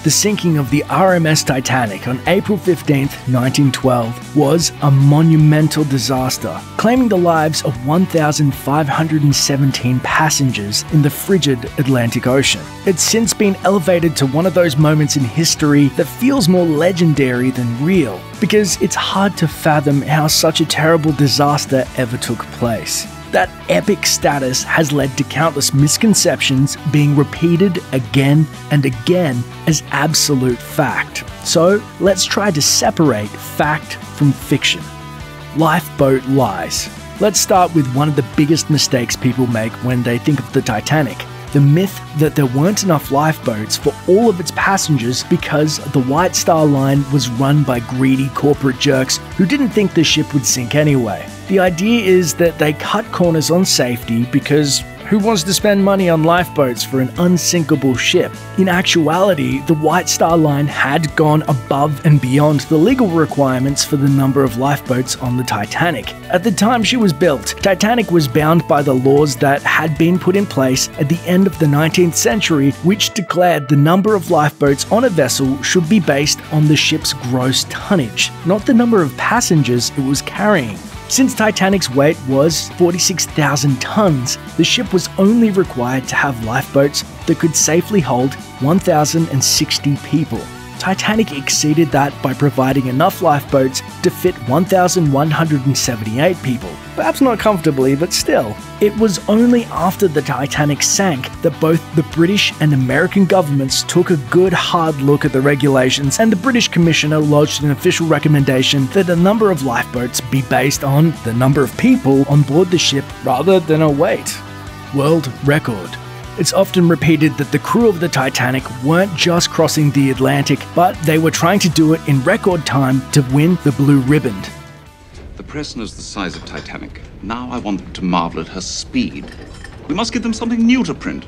The sinking of the RMS Titanic on April 15, 1912 was a monumental disaster, claiming the lives of 1,517 passengers in the frigid Atlantic Ocean. It's since been elevated to one of those moments in history that feels more legendary than real, because it's hard to fathom how such a terrible disaster ever took place. That epic status has led to countless misconceptions being repeated again and again as absolute fact. So let's try to separate fact from fiction. Lifeboat lies. Let's start with one of the biggest mistakes people make when they think of the Titanic. The myth that there weren't enough lifeboats for all of its passengers because the White Star Line was run by greedy corporate jerks who didn't think the ship would sink anyway. The idea is that they cut corners on safety because who wants to spend money on lifeboats for an unsinkable ship? In actuality, the White Star Line had gone above and beyond the legal requirements for the number of lifeboats on the Titanic. At the time she was built, Titanic was bound by the laws that had been put in place at the end of the 19th century, which declared the number of lifeboats on a vessel should be based on the ship's gross tonnage, not the number of passengers it was carrying. Since Titanic's weight was 46,000 tons, the ship was only required to have lifeboats that could safely hold 1,060 people. Titanic exceeded that by providing enough lifeboats to fit 1,178 people. Perhaps not comfortably, but still. It was only after the Titanic sank that both the British and American governments took a good hard look at the regulations, and the British Commissioner lodged an official recommendation that the number of lifeboats be based on the number of people on board the ship rather than a weight. World record. It's often repeated that the crew of the Titanic weren't just crossing the Atlantic, but they were trying to do it in record time to win the Blue Ribbon. The prisoner's the size of Titanic. Now I want them to marvel at her speed. We must give them something new to print.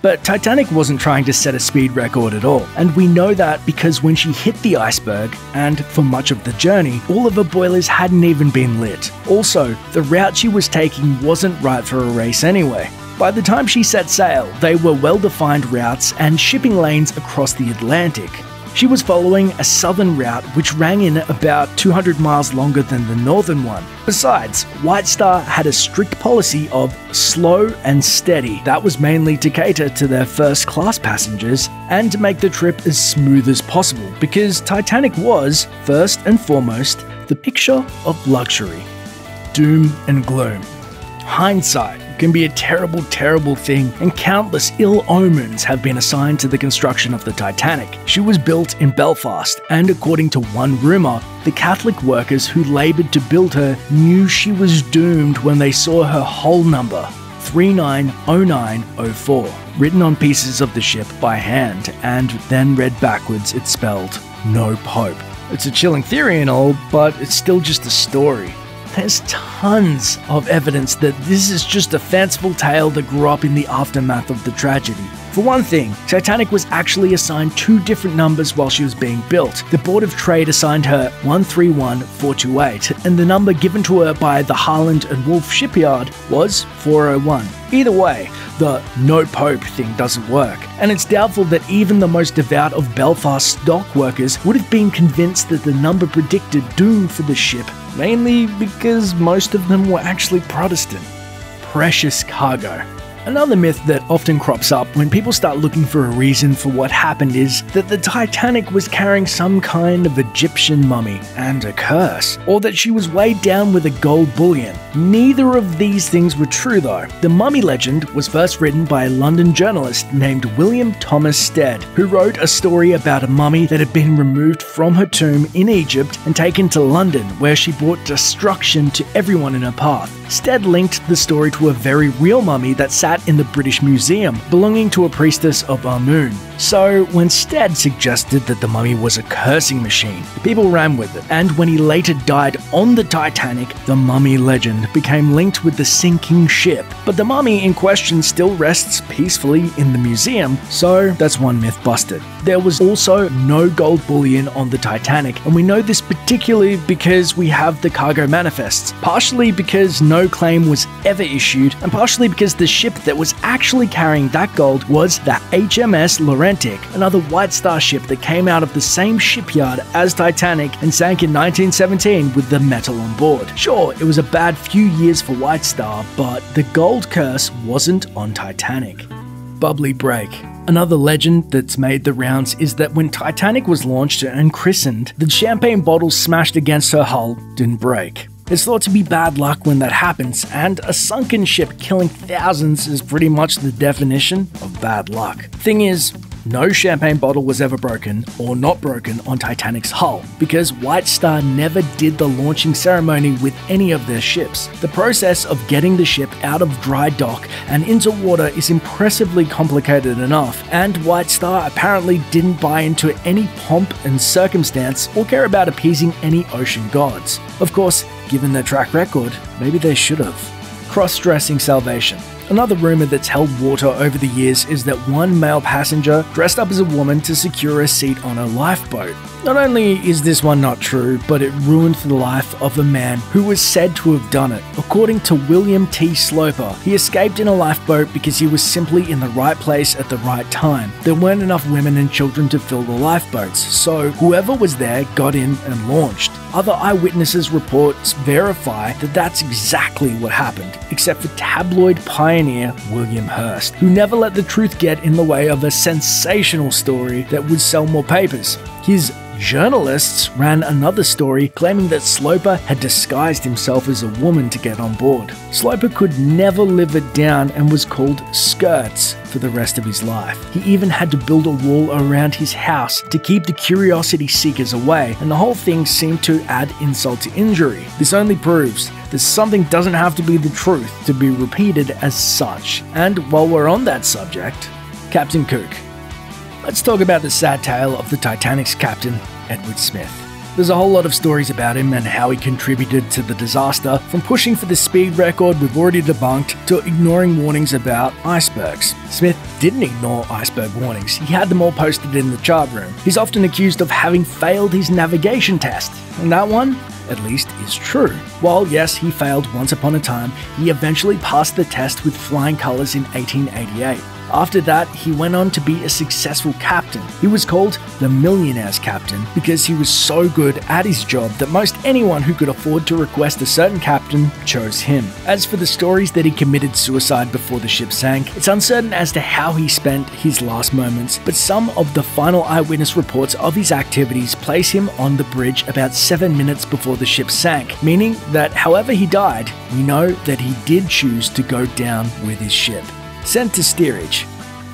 But Titanic wasn't trying to set a speed record at all, and we know that because when she hit the iceberg, and for much of the journey, all of her boilers hadn't even been lit. Also, the route she was taking wasn't right for a race anyway. By the time she set sail, they were well-defined routes and shipping lanes across the Atlantic. She was following a southern route which rang in about 200 miles longer than the northern one. Besides, White Star had a strict policy of slow and steady. That was mainly to cater to their first-class passengers and to make the trip as smooth as possible, because Titanic was, first and foremost, the picture of luxury. Doom and gloom. Hindsight can be a terrible, terrible thing, and countless ill omens have been assigned to the construction of the Titanic. She was built in Belfast, and according to one rumour, the Catholic workers who laboured to build her knew she was doomed when they saw her hull number, 390904, written on pieces of the ship by hand, and then read backwards it spelled, "No Pope." It's a chilling theory and all, but it's still just a story. There's tons of evidence that this is just a fanciful tale that grew up in the aftermath of the tragedy. For one thing, Titanic was actually assigned 2 different numbers while she was being built. The Board of Trade assigned her 131428, and the number given to her by the Harland and Wolff shipyard was 401. Either way, the "no Pope" thing doesn't work, and it's doubtful that even the most devout of Belfast dock workers would have been convinced that the number predicted doom for the ship, mainly because most of them were actually Protestant. Precious cargo. Another myth that often crops up when people start looking for a reason for what happened is that the Titanic was carrying some kind of Egyptian mummy and a curse, or that she was weighed down with a gold bullion. Neither of these things were true though. The mummy legend was first written by a London journalist named William Thomas Stead, who wrote a story about a mummy that had been removed from her tomb in Egypt and taken to London, where she brought destruction to everyone in her path. Stead linked the story to a very real mummy that sat in the British Museum, belonging to a priestess of Amun. So when Stead suggested that the mummy was a cursing machine, people ran with it, and when he later died on the Titanic, the mummy legend became linked with the sinking ship. But the mummy in question still rests peacefully in the museum, so that's one myth busted. There was also no gold bullion on the Titanic, and we know this particularly because we have the cargo manifests, partially because no claim was ever issued, and partially because the ship that was actually carrying that gold was the HMS Lorraine, Atlantic, another White Star ship that came out of the same shipyard as Titanic and sank in 1917 with the metal on board. Sure, it was a bad few years for White Star, but the gold curse wasn't on Titanic. Bubbly break. Another legend that's made the rounds is that when Titanic was launched and christened, the champagne bottle smashed against her hull didn't break. It's thought to be bad luck when that happens, and a sunken ship killing thousands is pretty much the definition of bad luck. Thing is, no champagne bottle was ever broken or not broken on Titanic's hull, because White Star never did the launching ceremony with any of their ships. The process of getting the ship out of dry dock and into water is impressively complicated enough, and White Star apparently didn't buy into any pomp and circumstance or care about appeasing any ocean gods. Of course, given their track record, maybe they should have. Cross-dressing salvation. Another rumor that's held water over the years is that one male passenger dressed up as a woman to secure a seat on a lifeboat. Not only is this one not true, but it ruined the life of a man who was said to have done it. According to William T. Sloper, he escaped in a lifeboat because he was simply in the right place at the right time. There weren't enough women and children to fill the lifeboats, so whoever was there got in and launched. Other eyewitnesses' reports verify that that's exactly what happened, except for tabloid pioneer William Hearst, who never let the truth get in the way of a sensational story that would sell more papers. His journalists ran another story claiming that Sloper had disguised himself as a woman to get on board. Sloper could never live it down and was called Skirts for the rest of his life. He even had to build a wall around his house to keep the curiosity seekers away, and the whole thing seemed to add insult to injury. This only proves that something doesn't have to be the truth to be repeated as such. And while we're on that subject, Captain Kook. Let's talk about the sad tale of the Titanic's captain, Edward Smith. There's a whole lot of stories about him and how he contributed to the disaster, from pushing for the speed record we've already debunked to ignoring warnings about icebergs. Smith didn't ignore iceberg warnings, he had them all posted in the chart room. He's often accused of having failed his navigation test, and that one, at least, is true. While yes, he failed once upon a time, he eventually passed the test with flying colours in 1888. After that, he went on to be a successful captain. He was called the Millionaire's Captain because he was so good at his job that most anyone who could afford to request a certain captain chose him. As for the stories that he committed suicide before the ship sank, it's uncertain as to how he spent his last moments, but some of the final eyewitness reports of his activities place him on the bridge about 7 minutes before the ship sank, meaning that however he died, we know that he did choose to go down with his ship. Sent to steerage.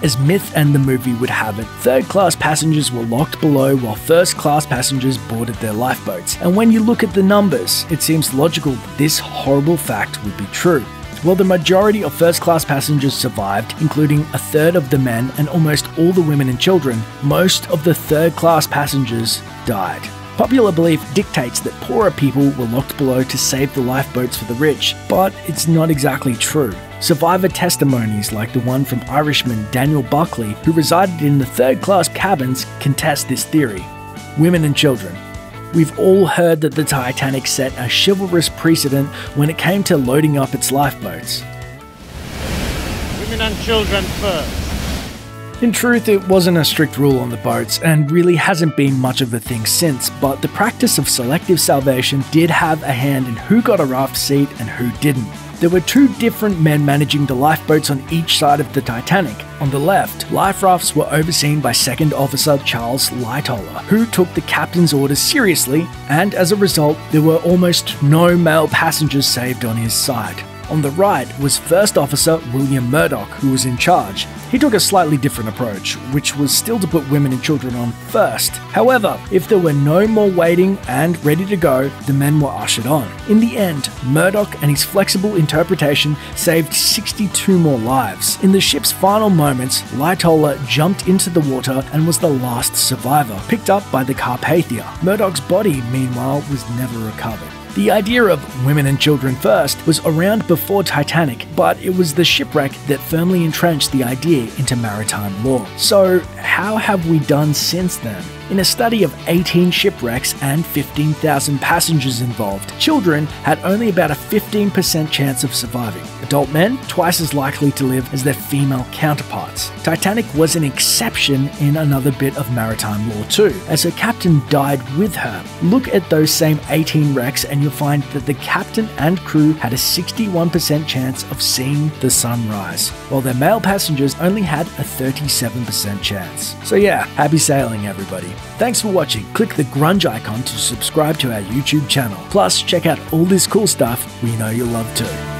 As myth and the movie would have it, third-class passengers were locked below while first-class passengers boarded their lifeboats. And when you look at the numbers, it seems logical that this horrible fact would be true. While the majority of first-class passengers survived, including a third of the men and almost all the women and children, most of the third-class passengers died. Popular belief dictates that poorer people were locked below to save the lifeboats for the rich, but it's not exactly true. Survivor testimonies like the one from Irishman Daniel Buckley, who resided in the third-class cabins, contest this theory. Women and children. We've all heard that the Titanic set a chivalrous precedent when it came to loading up its lifeboats. Women and children first. In truth, it wasn't a strict rule on the boats, and really hasn't been much of a thing since, but the practice of selective salvation did have a hand in who got a raft seat and who didn't. There were two different men managing the lifeboats on each side of the Titanic. On the left, life rafts were overseen by Second Officer Charles Lightoller, who took the captain's orders seriously, and as a result, there were almost no male passengers saved on his side. On the right was First Officer William Murdoch, who was in charge. He took a slightly different approach, which was still to put women and children on first. However, if there were no more waiting and ready to go, the men were ushered on. In the end, Murdoch and his flexible interpretation saved 62 more lives. In the ship's final moments, Lightoller jumped into the water and was the last survivor, picked up by the Carpathia. Murdoch's body, meanwhile, was never recovered. The idea of women and children first was around before Titanic, but it was the shipwreck that firmly entrenched the idea into maritime law. So how have we done since then? In a study of 18 shipwrecks and 15,000 passengers involved, children had only about a 15% chance of surviving. Adult men, twice as likely to live as their female counterparts. Titanic was an exception in another bit of maritime law too, as her captain died with her. Look at those same 18 wrecks and you'll find that the captain and crew had a 61% chance of seeing the sunrise, while their male passengers only had a 37% chance. So yeah, happy sailing everybody. Thanks for watching. Click the grunge icon to subscribe to our YouTube channel. Plus, check out all this cool stuff we know you'll love too.